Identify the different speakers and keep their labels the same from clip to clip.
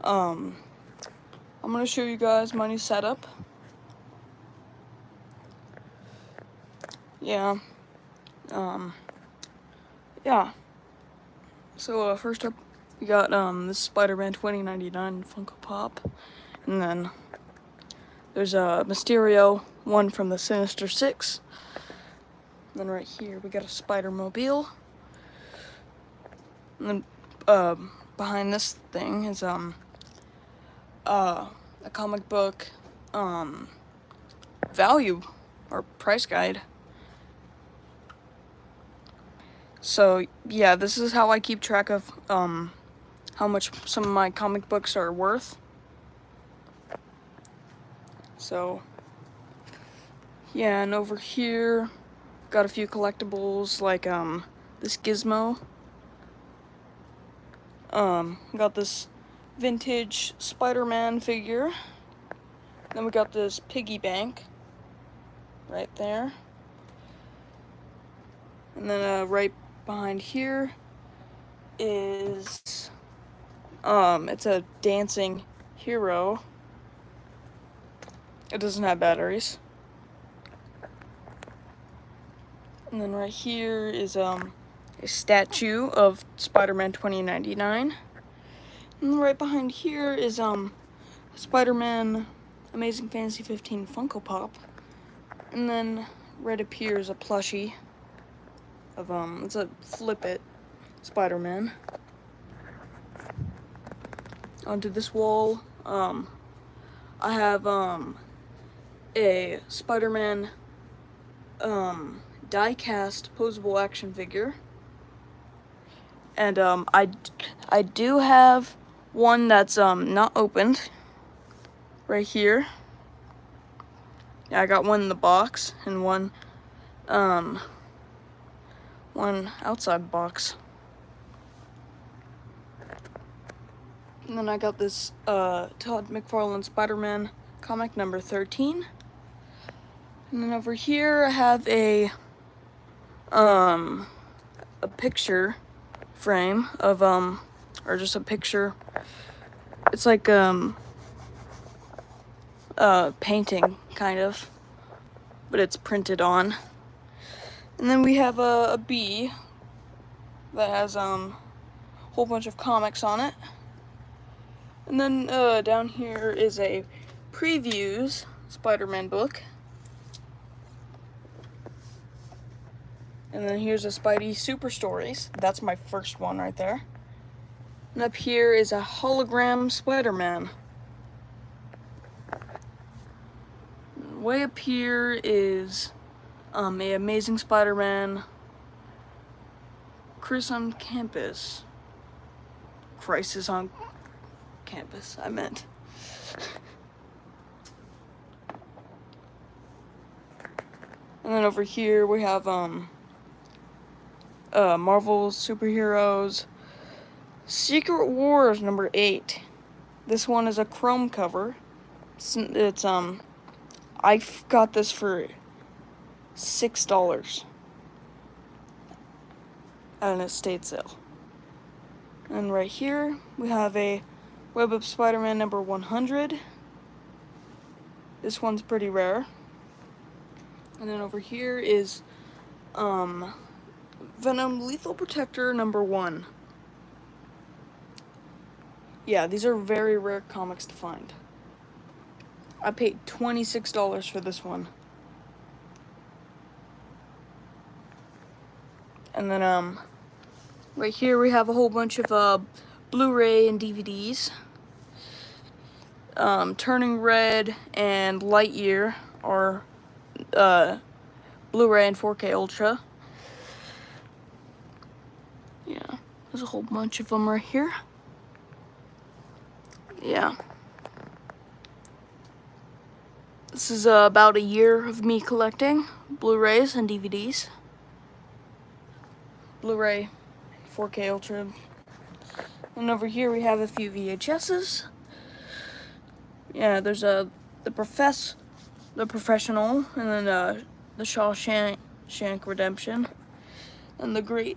Speaker 1: I'm gonna show you guys my new setup. Yeah. Yeah. So first up, we got this Spider-Man 2099 Funko Pop, and then there's a Mysterio one from the Sinister Six. And then right here we got a Spider-Mobile. And then behind this thing is a comic book value or price guide. So yeah, this is how I keep track of how much some of my comic books are worth. So yeah, and over here got a few collectibles like this Gizmo. Got this vintage Spider-Man figure. Then we got this piggy bank right there. And then right behind here is it's a dancing hero. It doesn't have batteries. And then right here is a statue of Spider-Man 2099. And right behind here is Spider-Man Amazing Fantasy 15 Funko Pop. And then right up here is a plushie of it's a Flip It Spider-Man. Onto this wall, I have a Spider-Man die-cast posable action figure, and I do have one that's not opened right here. Yeah, I got one in the box and one outside box. And then I got this Todd McFarlane Spider-Man comic number 13. And then over here I have a picture frame of or just a picture. It's like painting kind of, but it's printed on. And then we have a bee that has a whole bunch of comics on it. And then down here is a previews Spider-Man book. And then here's a Spidey Super Stories. That's my first one right there. And up here is a hologram Spider-Man. Way up here is a Amazing Spider-Man Crisis on Campus. Crisis on Campus, I meant. And then over here we have Marvel Superheroes Secret Wars number 8. This one is a chrome cover. It's I got this for $6 at an estate sale. And right here we have a Web of Spider-Man number 100. This one's pretty rare. And then over here is Venom Lethal Protector number 1. Yeah, these are very rare comics to find. I paid $26 for this one. And then right here we have a whole bunch of Blu-ray and DVDs. Turning Red and Lightyear are Blu-ray and 4K Ultra. Yeah, there's a whole bunch of them right here. Yeah. This is about a year of me collecting Blu-rays and DVDs. Blu-ray, 4K Ultra. And over here we have a few VHSs. Yeah, there's the Professional, and then the Shawshank Redemption, and the Great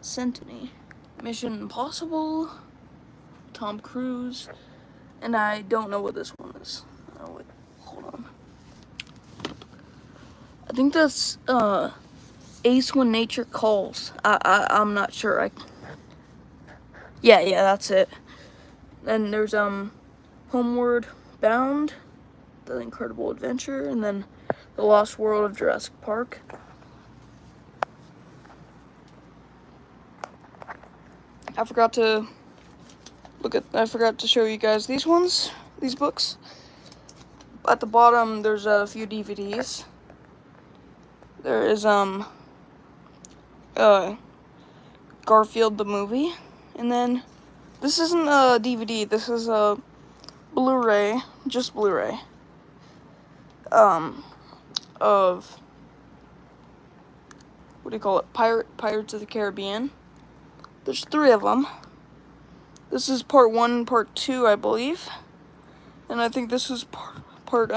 Speaker 1: Centenary, Mission Impossible, Tom Cruise, and I don't know what this one is. Oh, wait, hold on. I think that's Ace When Nature Calls. I'm not sure. Yeah, that's it. Then there's Homeward Bound, The Incredible Adventure, and then The Lost World of Jurassic Park. I forgot to show you guys these books. At the bottom, there's a few DVDs. There is Garfield the movie, and then this isn't a DVD. This is a Blu-ray, just Blu-ray. Of what do you call it? Pirates of the Caribbean. There's 3 of them. This is part 1 and part 2, I believe, and I think this is part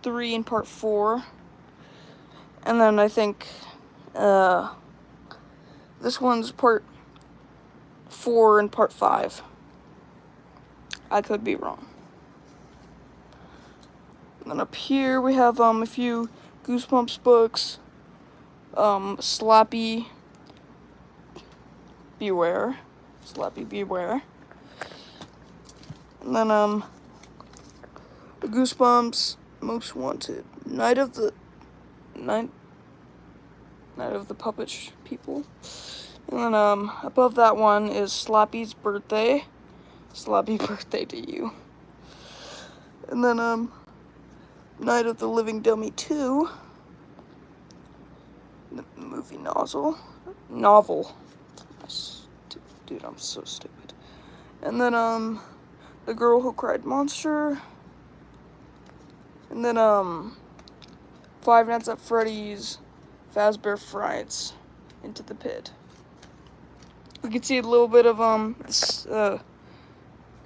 Speaker 1: 3 and part 4, and then I think this one's part 4 and part 5. I could be wrong. And then up here we have a few Goosebumps books. Slappy Beware. And then the Goosebumps Most Wanted. Night of the Puppet People. And then above that one is Slappy's Birthday. Slappy Birthday to You. And then Night of the Living Dummy 2. The movie novel. Dude, I'm so stupid. And then The Girl Who Cried Monster. And then Five Nights at Freddy's Fazbear Frights Into the Pit. We can see a little bit of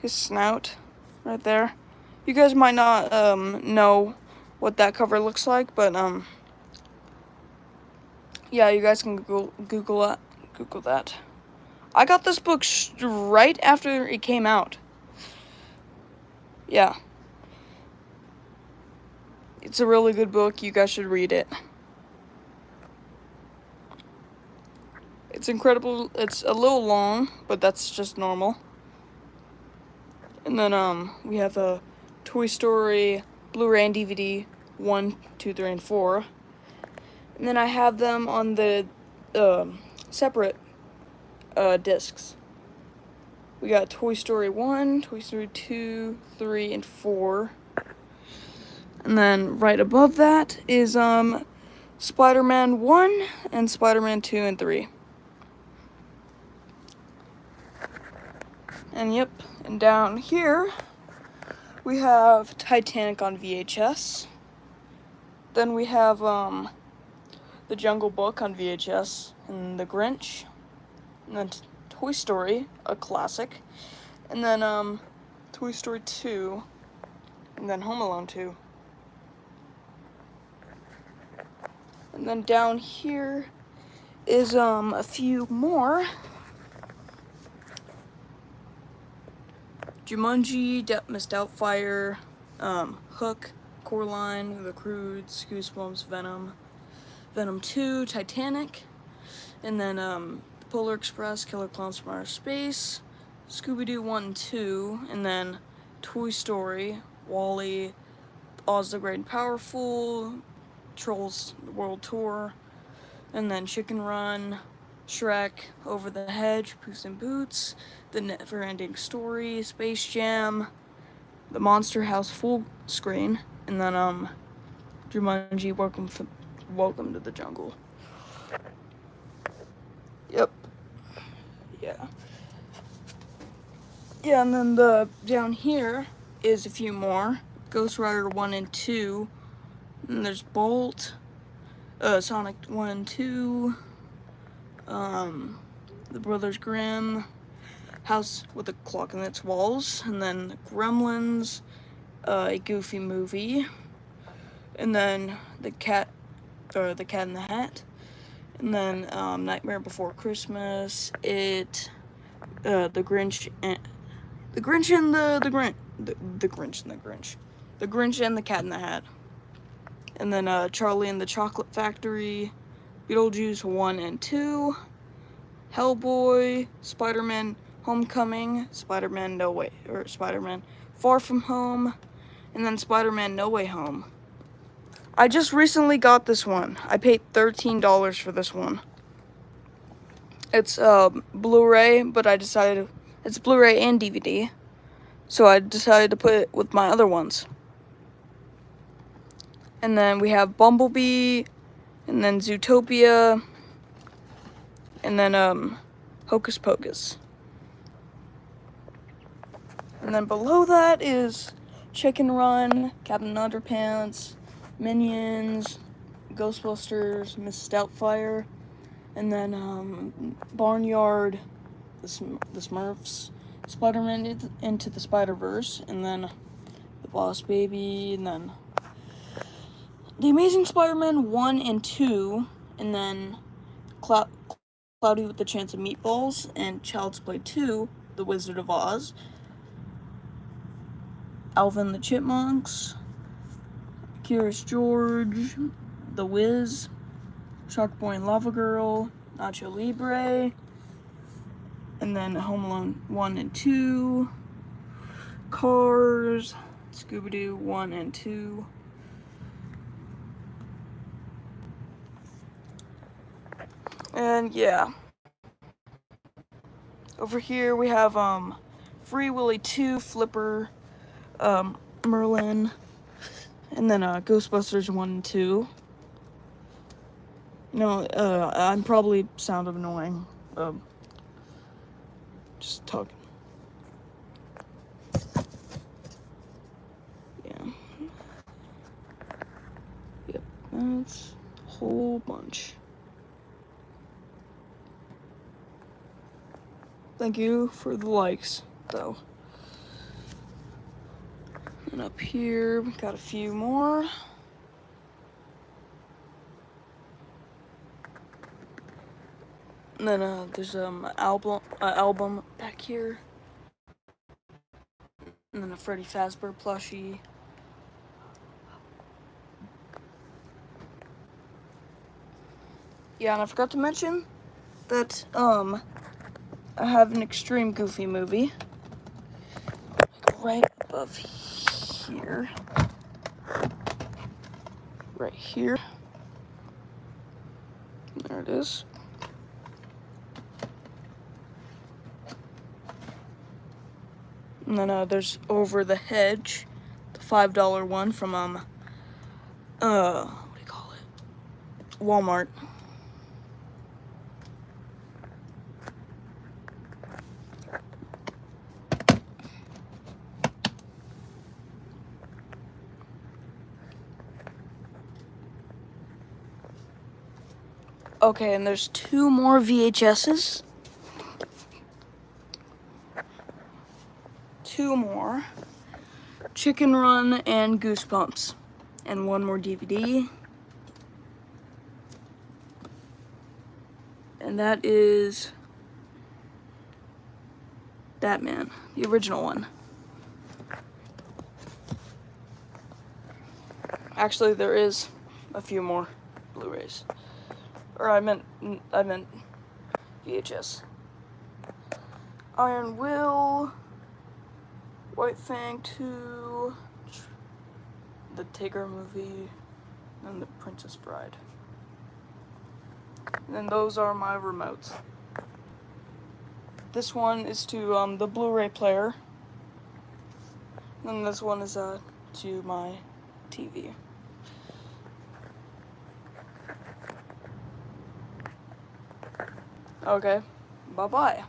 Speaker 1: his snout right there. You guys might not know what that cover looks like, but yeah, you guys can Google that. I got this book right after it came out. Yeah. It's a really good book. You guys should read it. It's incredible. It's a little long, but that's just normal. And then we have a Toy Story Blu-ray and DVD 1, 2, 3, and 4. And then I have them on the separate discs. We got Toy Story 1, Toy Story 2, 3, and 4. And then right above that is Spider-Man 1 and Spider-Man 2 and 3. And yep, and down here we have Titanic on VHS. Then we have The Jungle Book on VHS, and The Grinch, and then Toy Story, a classic, and then Toy Story 2, and then Home Alone 2. And then down here is a few more. Jumanji, Miss Doubtfire, Hook, Coraline, The Croods, Goosebumps, Venom 2, Titanic, and then Polar Express, Killer Clowns from Outer Space, Scooby-Doo 1 and 2, and then Toy Story, WALL-E, Oz the Great and Powerful, Trolls World Tour, and then Chicken Run, Shrek, Over the Hedge, Puss in Boots, The Never Ending Story, Space Jam, The Monster House full screen, and then Jumanji, Welcome to the Jungle. Yep. Yeah, and then down here is a few more. Ghost Rider 1 and 2. And there's Bolt, Sonic 1 and 2, The Brothers Grimm, House with a Clock in Its Walls, and then Gremlins, a Goofy Movie, and then The Cat in the Hat, and then Nightmare Before Christmas, It, the Grinch and the Grinch and the Grinch, the Grinch and the Grinch, the Grinch and the Cat in the Hat, and then Charlie and the Chocolate Factory, Beetlejuice 1 and 2, Hellboy, Spider-Man Homecoming, Spider-Man Spider-Man Far From Home, and then Spider-Man No Way Home. I just recently got this one. I paid $13 for this one. It's Blu-ray, but I decided it's Blu-ray and DVD, so I decided to put it with my other ones. And then we have Bumblebee, and then Zootopia, and then Hocus Pocus. And then below that is Chicken Run, Captain Underpants, Minions, Ghostbusters, Miss Doubtfire, and then Barnyard, the Smurfs, Spider-Man Into the Spider-Verse, and then The Boss Baby, and then The Amazing Spider-Man 1 and 2, and then Cloudy with the Chance of Meatballs, and Child's Play 2, The Wizard of Oz, Alvin the Chipmunks, Curious George, The Wiz, Shark Boy and Lava Girl, Nacho Libre, and then Home Alone 1 and 2, Cars, Scooby-Doo 1 and 2, and yeah. Over here we have Free Willy 2, Flipper, Merlin, and then Ghostbusters 1 and 2. You know, I'm probably sound annoying. Just talking. Yeah. Yep, that's a whole bunch. Thank you for the likes, though. And up here, we got a few more. And then there's album back here. And then a Freddy Fazbear plushie. Yeah, and I forgot to mention that I have an Extreme Goofy movie, like right above here, right here. There it is. And then there's Over the Hedge, the $5 one from what do you call it? Walmart. Okay, and there's 2 more VHSs. 2 more. Chicken Run and Goosebumps. And 1 more DVD. And that is Batman, the original one. Actually, there is a few more Blu-rays. Or I meant VHS. Iron Will, White Fang 2, the Tigger movie, and the Princess Bride. And then those are my remotes. This one is to the Blu-ray player. And this one is to my TV. Okay, bye-bye.